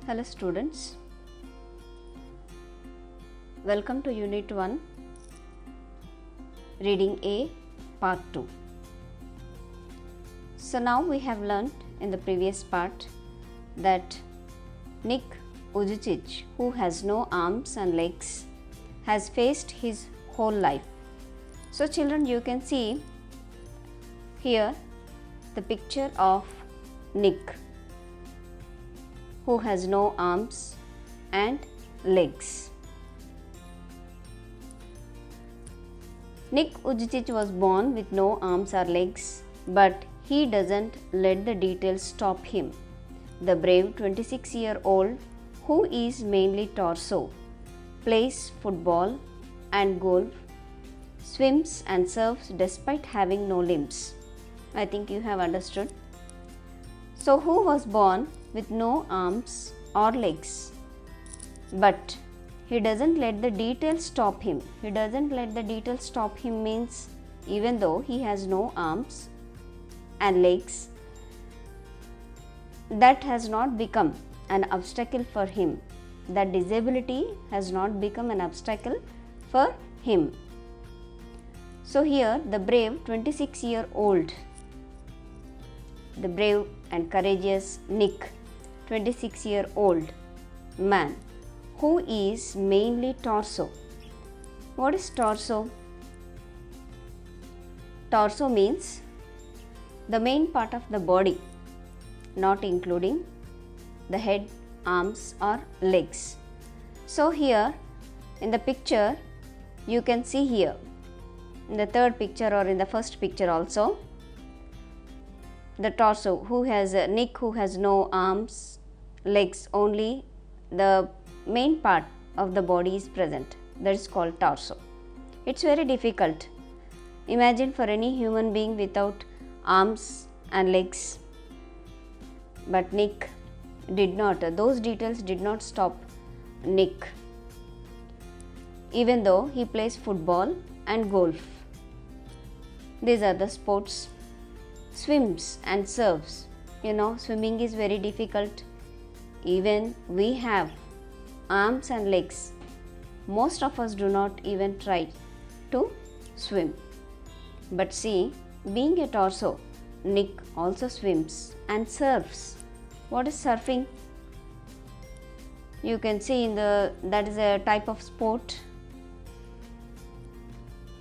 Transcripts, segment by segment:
Hello students, welcome to Unit 1, Reading A, Part 2. So now we have learnt in the previous part that Nick Vujicic, who has no arms and legs, has faced his whole life. So children, you can see here the picture of Nick, who has no arms and legs. Nick Vujicic was born with no arms or legs, but he doesn't let the details stop him. The brave 26-year-old, who is mainly torso, plays football and golf, swims and surfs despite having no limbs. I think you have understood. So who was born with no arms or legs, but he doesn't let the details stop him. He doesn't let the details stop him means even though he has no arms and legs, that has not become an obstacle for him. That disability has not become an obstacle for him. So here the brave 26-year-old, the brave and courageous Nick, 26-year-old man, who is mainly torso. What is torso? Torso means the main part of the body, not including the head, arms or legs. So here in the picture you can see here, in the third picture or in the first picture also, the torso, who has Nick, who has no arms, legs, only the main part of the body is present. That is called torso. It's very difficult. Imagine for any human being without arms and legs. But Nick did not, those details did not stop Nick, even though he plays football and golf. These are the sports. Swims and surfs. You know, swimming is very difficult. Even we have arms and legs, most of us do not even try to swim. But see, being a torso, Nick also swims and surfs. What is surfing? You can see that is a type of sport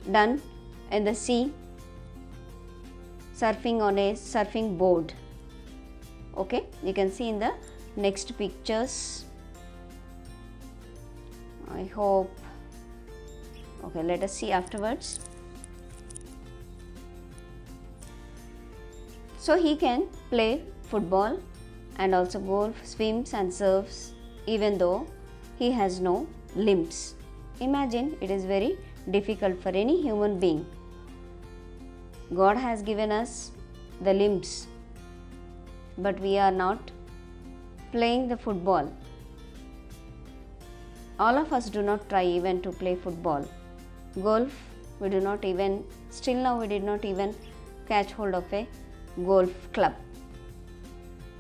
done in the sea, surfing on a surfing board. Okay, you can see in the next pictures. I hope. Okay, let us see afterwards. So he can play football and also golf, swims and surfs even though he has no limbs. Imagine, it is very difficult for any human being. God has given us the limbs, but we are not playing the football. All of us do not try even to play football. Golf, we do not even, still now we did not even catch hold of a golf club.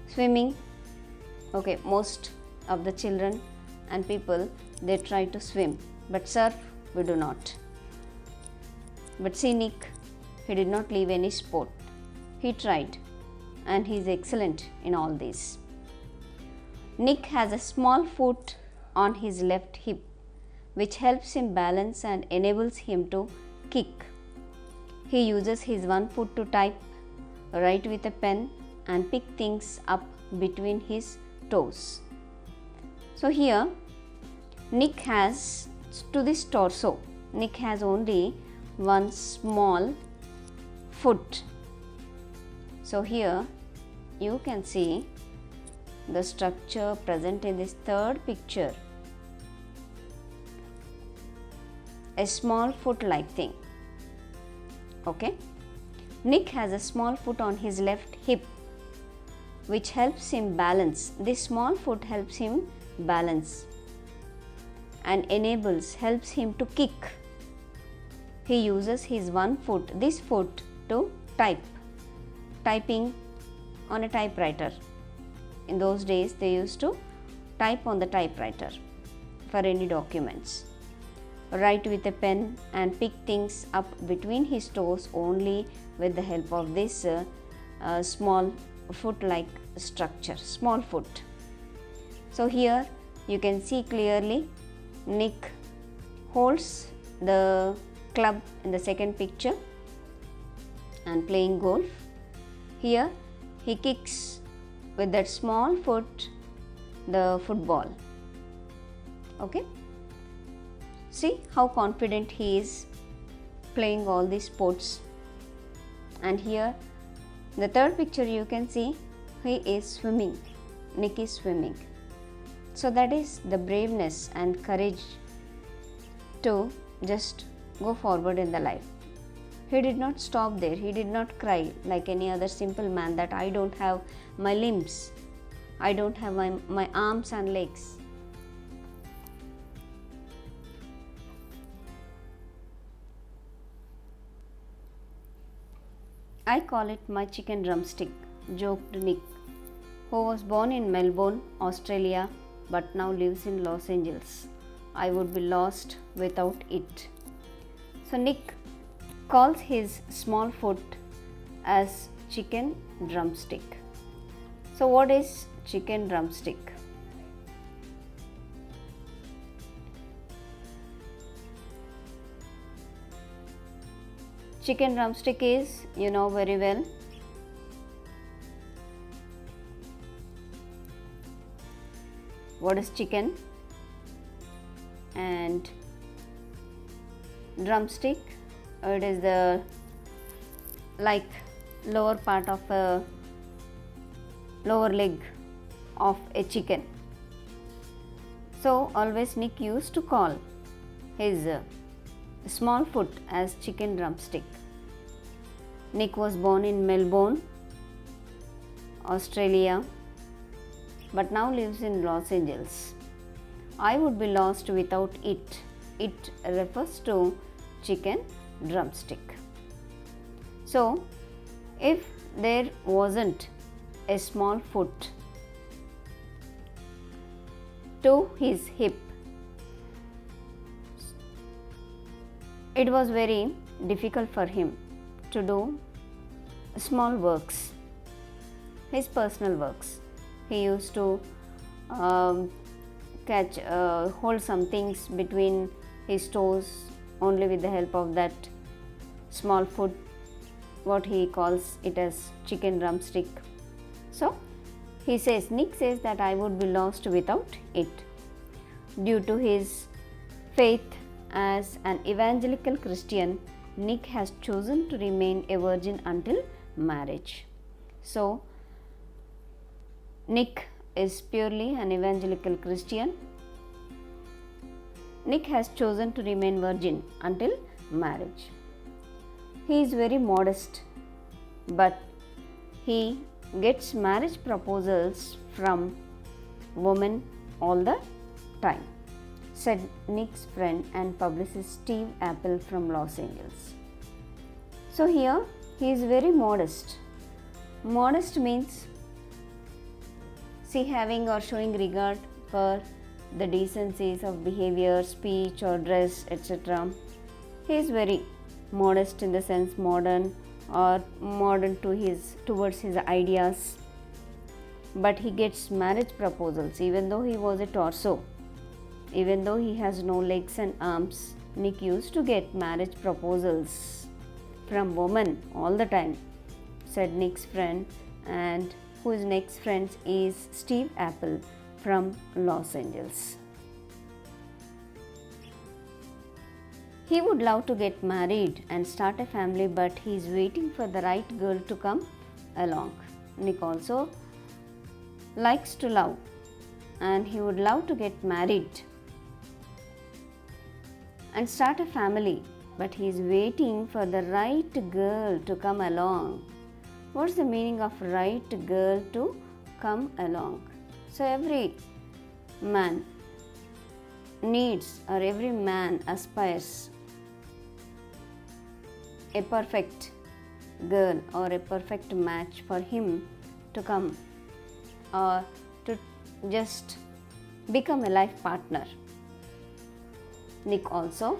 Swimming, okay, most of the children and people, they try to swim, but surf, we do not. But see Nick, he did not leave any sport. He tried and he is excellent in all these. Nick has a small foot on his left hip, which helps him balance and enables him to kick. He uses his one foot to type, write with a pen and pick things up between his toes. So here Nick has, to this torso, Nick has only one small foot. So here you can see the structure present in this third picture. A small foot like thing. Okay. Nick has a small foot on his left hip, which helps him balance. This small foot helps him balance and helps him to kick. He uses his one foot, this foot, to typing on a typewriter. In those days they used to type on the typewriter for any documents, write with a pen, and pick things up between his toes only with the help of this small foot-like structure, small foot. So here you can see clearly Nick holds the club in the second picture and playing golf. Here he kicks with that small foot the football. Okay, see how confident he is playing all these sports. And here the third picture you can see he is swimming. Nick is swimming. So that is the braveness and courage to just go forward in the life. He did not stop there. He did not cry like any other simple man that I don't have my limbs, I don't have my arms and legs. I call it my chicken drumstick, joked Nick, who was born in Melbourne, Australia, but now lives in Los Angeles. I would be lost without it. So Nick calls his small foot as chicken drumstick. So what is chicken drumstick? Chicken drumstick is, you know very well, what is chicken, and drumstick, it is the like lower part of a lower leg of a chicken. So always Nick used to call his small foot as chicken drumstick. Nick was born in Melbourne, Australia, but now lives in Los Angeles. I would be lost without it. It refers to chicken drumstick. So if there wasn't a small foot to his hip, it was very difficult for him to do small works, his personal works. He used to hold some things between his toes only with the help of that small foot, what he calls it as chicken drumstick. So he says, Nick says that I would be lost without it. Due to his faith as an evangelical Christian, Nick has chosen to remain a virgin until marriage. So Nick is purely an evangelical Christian. Nick has chosen to remain virgin until marriage. He is very modest, but he gets marriage proposals from women all the time, said Nick's friend and publicist Steve Apple from Los Angeles. So here he is very modest. Modest means, see, having or showing regard for the decencies of behavior, speech or dress, etc. He is very modest in the sense modern or modern towards his ideas. But he gets marriage proposals even though he was a torso. Even though he has no legs and arms, Nick used to get marriage proposals from women all the time, said Nick's friend, and whose next friend is Steve Apple from Los Angeles. He would love to get married and start a family, but he is waiting for the right girl to come along. Nick also likes to love and he would love to get married and start a family, but he is waiting for the right girl to come along. What's the meaning of right girl to come along? So every man needs, or every man aspires a perfect girl or a perfect match for him to come, or to just become a life partner. Nick also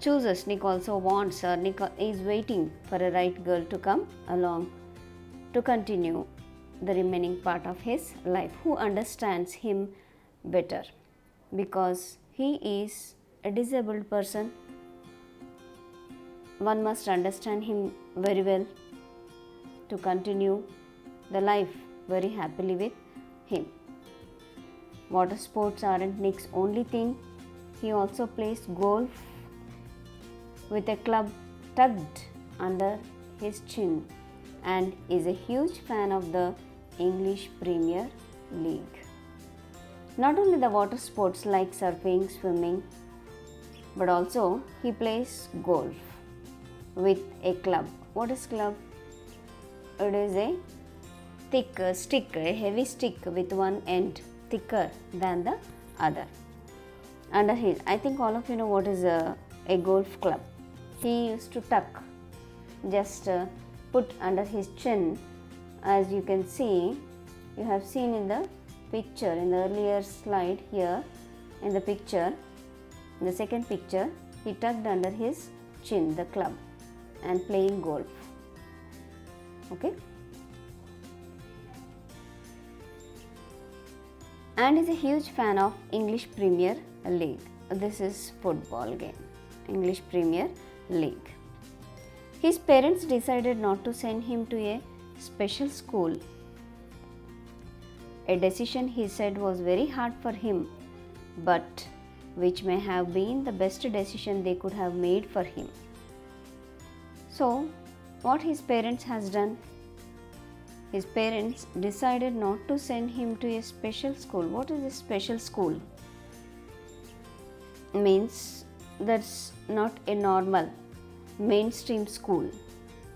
chooses, Nick also wants, or Nick is waiting for a right girl to come along to continue the remaining part of his life, who understands him better, because he is a disabled person. One must understand him very well to continue the life very happily with him. Water sports aren't Nick's only thing. He also plays golf with a club tucked under his chin and is a huge fan of the English Premier League. Not only the water sports like surfing, swimming, but also he plays golf with a club. What is club? It is a thick stick, a heavy stick with one end thicker than the other. Under his, I think all of you know what is a golf club. He used to tuck, just put under his chin. As you can see, you have seen in the picture, in the earlier slide here, in the picture, in the second picture, he tucked under his chin the club and playing golf. Okay. And is a huge fan of English Premier League. This is football game, English Premier League. His parents decided not to send him to a special school. A decision he said was very hard for him, but which may have been the best decision they could have made for him. So, what his parents has done? His parents decided not to send him to a special school. What is a special school? Means that's not a normal mainstream school.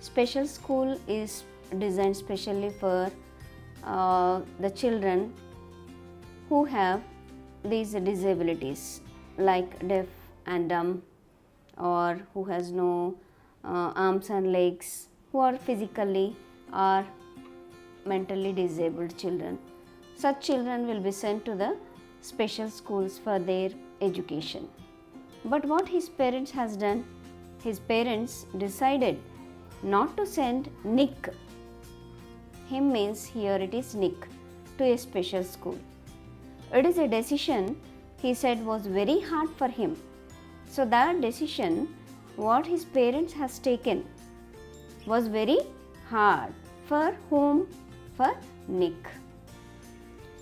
Special school is designed specially for the children who have these disabilities, like deaf and dumb, or who has no arms and legs, who are physically or mentally disabled children. Such children will be sent to the special schools for their education. But what his parents has done? His parents decided not to send Nick, him means here it is Nick, to a special school. It is a decision he said was very hard for him. So that decision what his parents has taken was very hard. For whom? For Nick.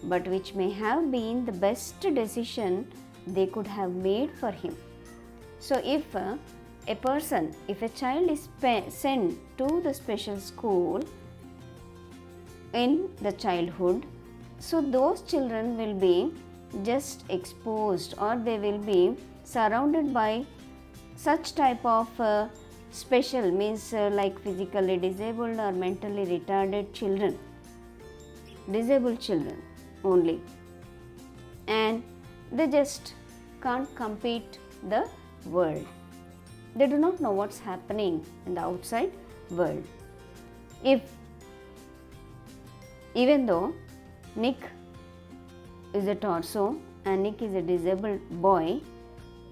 But which may have been the best decision they could have made for him. So if a child is sent to the special school in the childhood, so those children will be just exposed, or they will be surrounded by such type of special, means like physically disabled or mentally retarded children, disabled children only, and they just can't compete the world. They do not know what's happening in the outside world. Even though Nick is a torso and Nick is a disabled boy,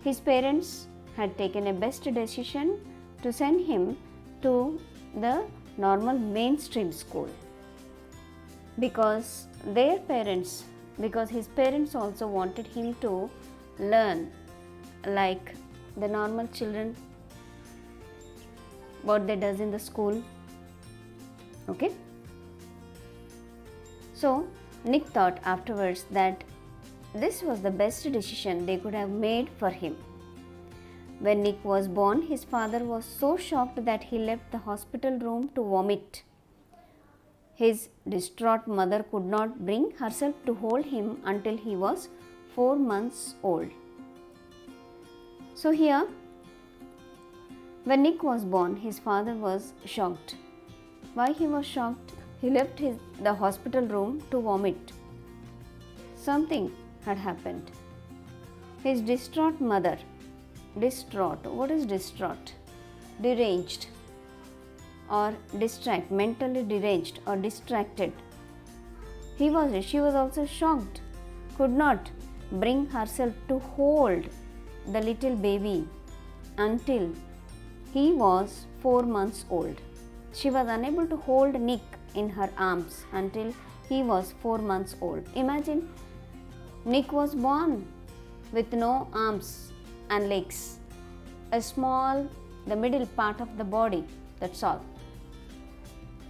his parents had taken a best decision to send him to the normal mainstream school, because his parents also wanted him to learn like the normal children, what they does in the school. Okay. So Nick thought afterwards that this was the best decision they could have made for him. When Nick was born, his father was so shocked that he left the hospital room to vomit. His distraught mother could not bring herself to hold him until he was 4 months old. So here, when Nick was born, his father was shocked. Why he was shocked? He left the hospital room to vomit. Something had happened. His distraught mother, what is distraught? Deranged or mentally deranged or distracted. She was also shocked could not bring herself to hold the little baby until he was 4 months old. She was unable to hold Nick in her arms until he was 4 months old. Imagine, Nick was born with no arms and legs, the middle part of the body, that's all.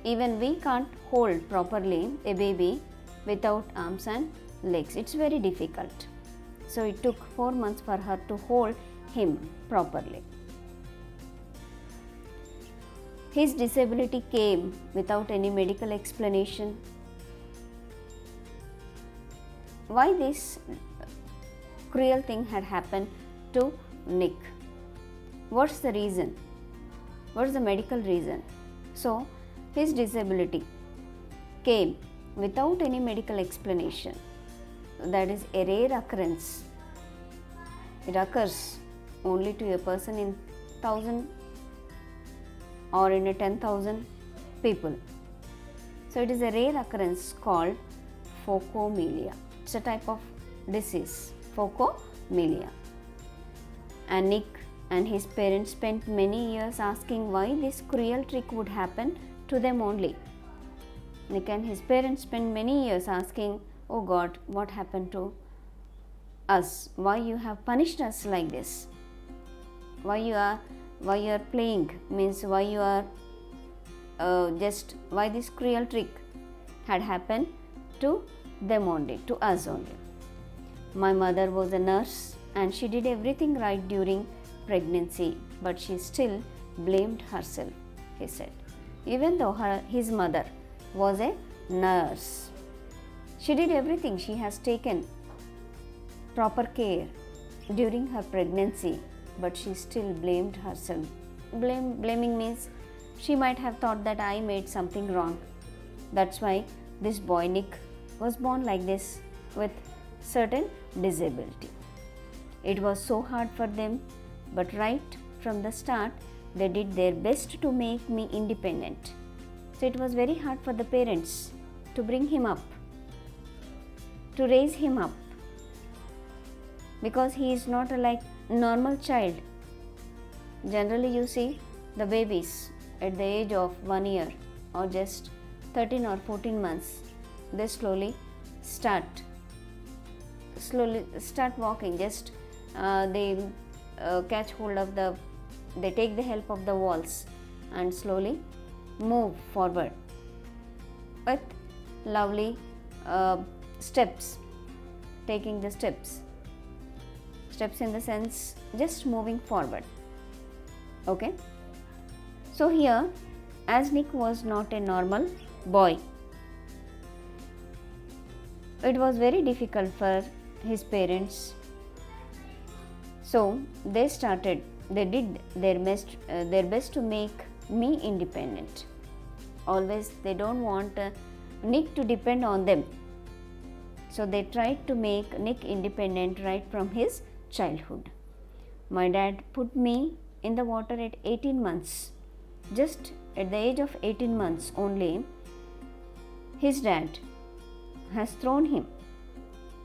Even we can't hold properly a baby without arms and legs. It's very difficult. So it took 4 months for her to hold him properly. His disability came without any medical explanation. Why this cruel thing had happened to Nick? What's the reason? What's the medical reason? So, his disability came without any medical explanation. That is a rare occurrence. It occurs only to a person in 1,000 or in a 10,000 people. So it is a rare occurrence called phocomelia. It's a type of disease, phocomelia. And Nick and his parents spent many years asking why this cruel trick would happen to them only. Nick and his parents spent many years asking, "Oh God, what happened to us? Why you have punished us like this? Why you are playing? Means why you are why this cruel trick had happened to them only, to us only." My mother was a nurse and she did everything right during pregnancy, but she still blamed herself, he said. Even though his mother was a nurse, she did everything. She has taken proper care during her pregnancy, but she still blamed herself. Blaming means she might have thought that I made something wrong. That's why this boy Nick was born like this with certain disability. It was so hard for them, but right from the start they did their best to make me independent. So it was very hard for the parents to bring him up, to raise him up, because he is not like normal child. Generally you see the babies at the age of 1 year or just 13 or 14 months, they slowly start walking. Just they catch hold of they take the help of the walls and slowly move forward with lovely steps, taking the steps in the sense just moving forward. Okay, so here, as Nick was not a normal boy, it was very difficult for his parents. So they did their best to make me independent. Always they don't want Nick to depend on them. So they tried to make Nick independent right from his childhood. My dad put me in the water at 18 months. Just at the age of 18 months only, his dad has thrown him,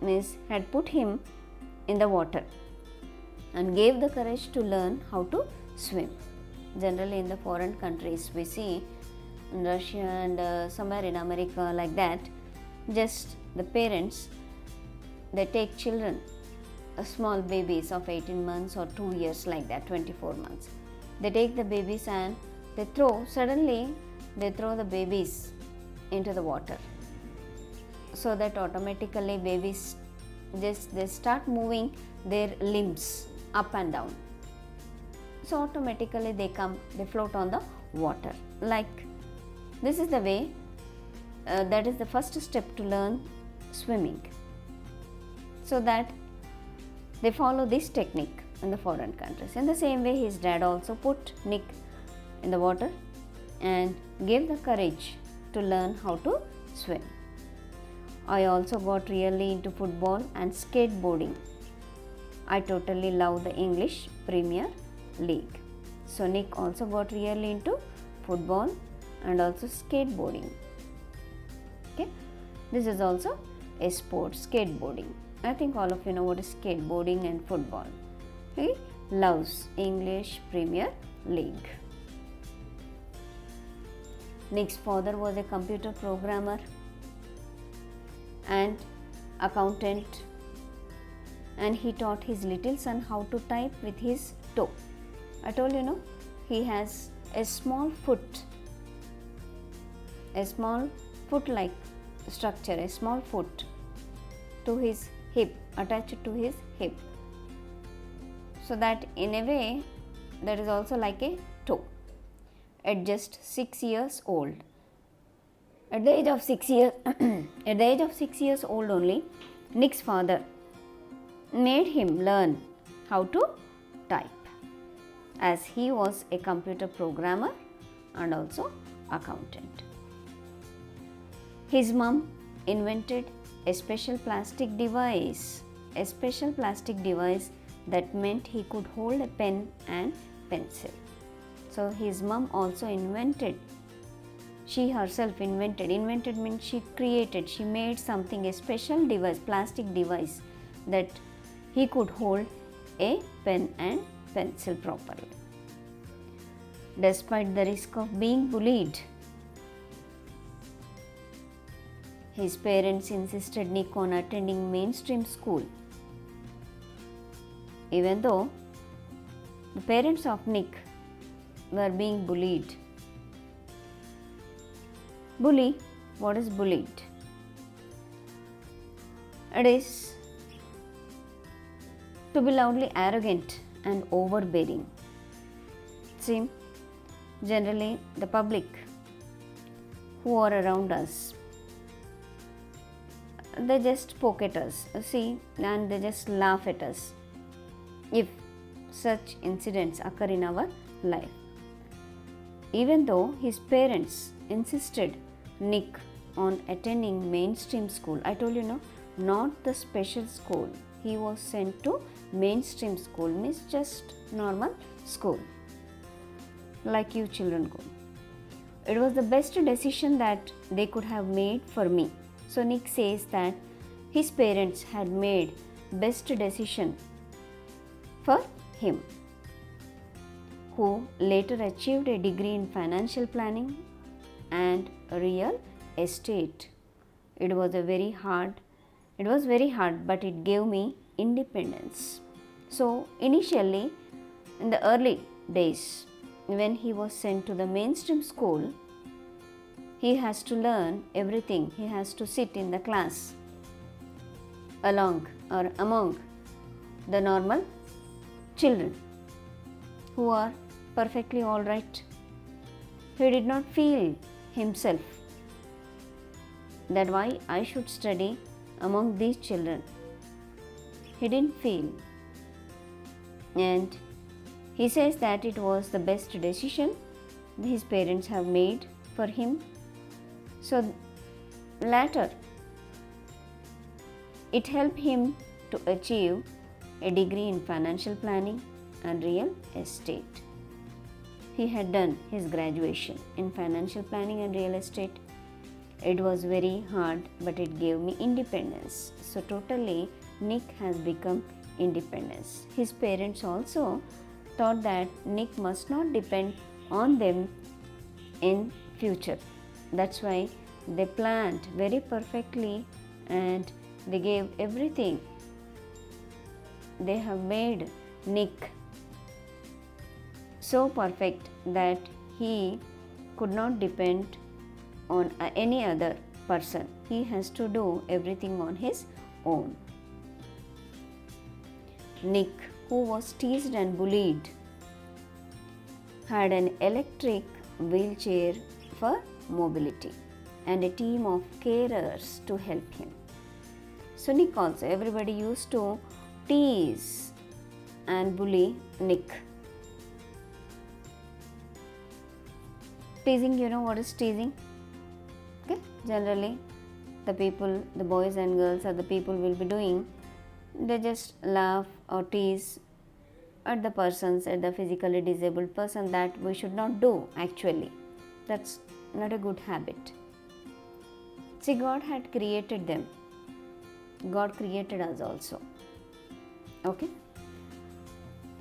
means had put him in the water and gave the courage to learn how to swim. Generally in the foreign countries we see, in Russia and somewhere in America like that, just the parents, they take children, small babies of 18 months or 2 years like that, 24 months. They take the babies and they throw the babies into the water, so that automatically babies they start moving their limbs up and down. So automatically they float on the water. Like this is the way, that is the first step to learn swimming. So that they follow this technique in the foreign countries. In the same way, his dad also put Nick in the water and gave the courage to learn how to swim. I also got really into football and skateboarding. I totally love the English Premier League. So Nick also got really into football and also skateboarding. Okay, this is also a sport, skateboarding. I think all of you know what is skateboarding and football. He loves English Premier League. Nick's father was a computer programmer and accountant, and he taught his little son how to type with his toe. I told you, he has a small foot like structure, a small foot to his hip, attached to his hip, so that in a way that is also like a toe. At just 6 years old, at the age of 6 years at the age of 6 years old only, Nick's father made him learn how to type, as he was a computer programmer and also accountant. His mom invented a special plastic device that meant he could hold a pen and pencil. So his mom also invented, she herself invented means she created, she made something, a special device, plastic device, that he could hold a pen and pencil properly. Despite the risk of being bullied, his parents insisted Nick on attending mainstream school. Even though the parents of Nick were being bullied. Bully, what is bullied? It is to be loudly arrogant and overbearing. See, generally the public who are around us, they just poke at us, and they just laugh at us if such incidents occur in our life. Even though his parents insisted Nick on attending mainstream school, I told you, not the special school. He was sent to mainstream school, means just normal school, like you children go. It was the best decision that they could have made for me. So Nick says that his parents had made best decision for him, who later achieved a degree in financial planning and real estate. It was very hard, but it gave me independence. So initially, in the early days, when he was sent to the mainstream school, he has to learn everything. He has to sit in the class among the normal children who are perfectly all right. He did not feel himself that why I should study among these children. He didn't feel, and he says that it was the best decision his parents have made for him. So later, it helped him to achieve a degree in financial planning and real estate. He had done his graduation in financial planning and real estate. It was very hard, but it gave me independence. So totally, Nick has become independent. His parents also thought that Nick must not depend on them in future. That's why they planned very perfectly and they gave everything. They have made Nick so perfect that he could not depend on any other person. He has to do everything on his own. Nick, who was teased and bullied, had an electric wheelchair for mobility and a team of carers to help him. So Nick also, everybody used to tease and bully Nick. Teasing, you know what is teasing? Okay, generally the people, the boys and girls or the people will be doing, they just laugh or tease at the persons, at the physically disabled person, that we should not do actually. That's not a good habit. See, God had created them God created us also. Okay.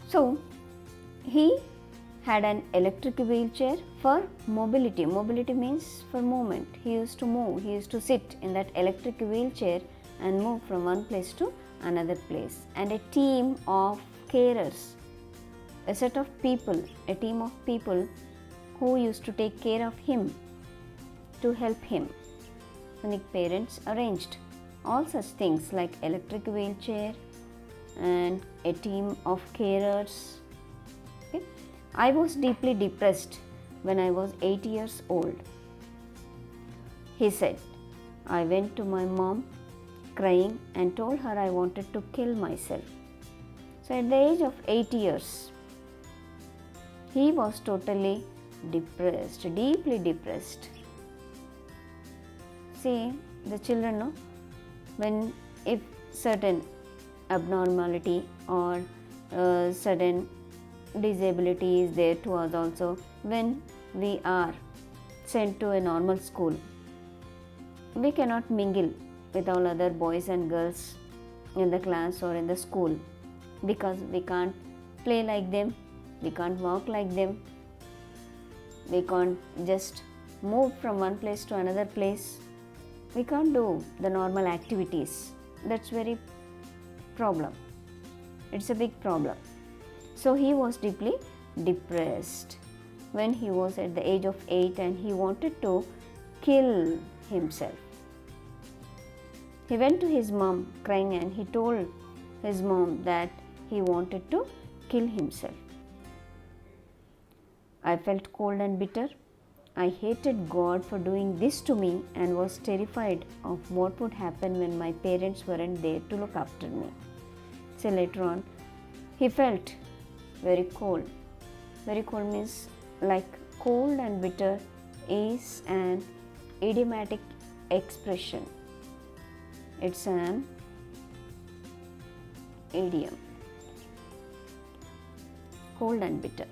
So he had an electric wheelchair for mobility. Mobility means for movement. He used to move. He used to sit in that electric wheelchair and move from one place to another place. And a team of carers, a set of people, a team of people who used to take care of him, to help him. And the parents arranged all such things like electric wheelchair and a team of carers. Okay. I was deeply depressed when I was 8 years old. He said, I went to my mom crying and told her I wanted to kill myself. So at the age of 8 years, he was totally depressed, deeply depressed. See, the children know when if certain abnormality or sudden disability is there to us also, when we are sent to a normal school, we cannot mingle with all other boys and girls in the class or in the school because we can't play like them, we can't walk like them, we can't just move from one place to another place, we can't do the normal activities. That's very problem. It's a big problem. So he was deeply depressed when he was at the age of 8 and he wanted to kill himself. He went to his mom crying and he told his mom that he wanted to kill himself. I felt cold and bitter. I hated God for doing this to me and was terrified of what would happen when my parents weren't there to look after me. So later on, he felt very cold. Very cold means like cold and bitter is an idiomatic expression. It's an idiom. Cold and bitter.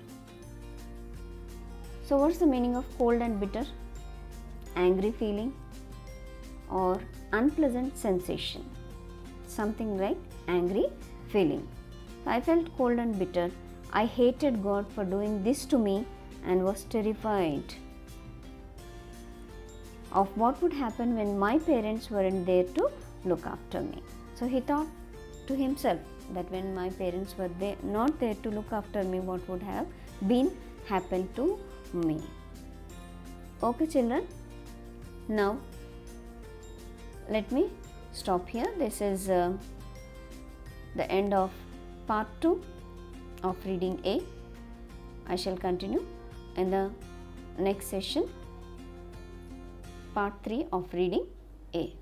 So what's the meaning of cold and bitter? Angry feeling or unpleasant sensation. Something like angry feeling. I felt cold and bitter. I hated God for doing this to me and was terrified of what would happen when my parents weren't there to look after me. So he thought to himself that when my parents were not there to look after me, what would have been happened to me. Okay children, now let me stop here. This is the end of part 2 of reading A. I shall continue in the next session, part 3 of reading A.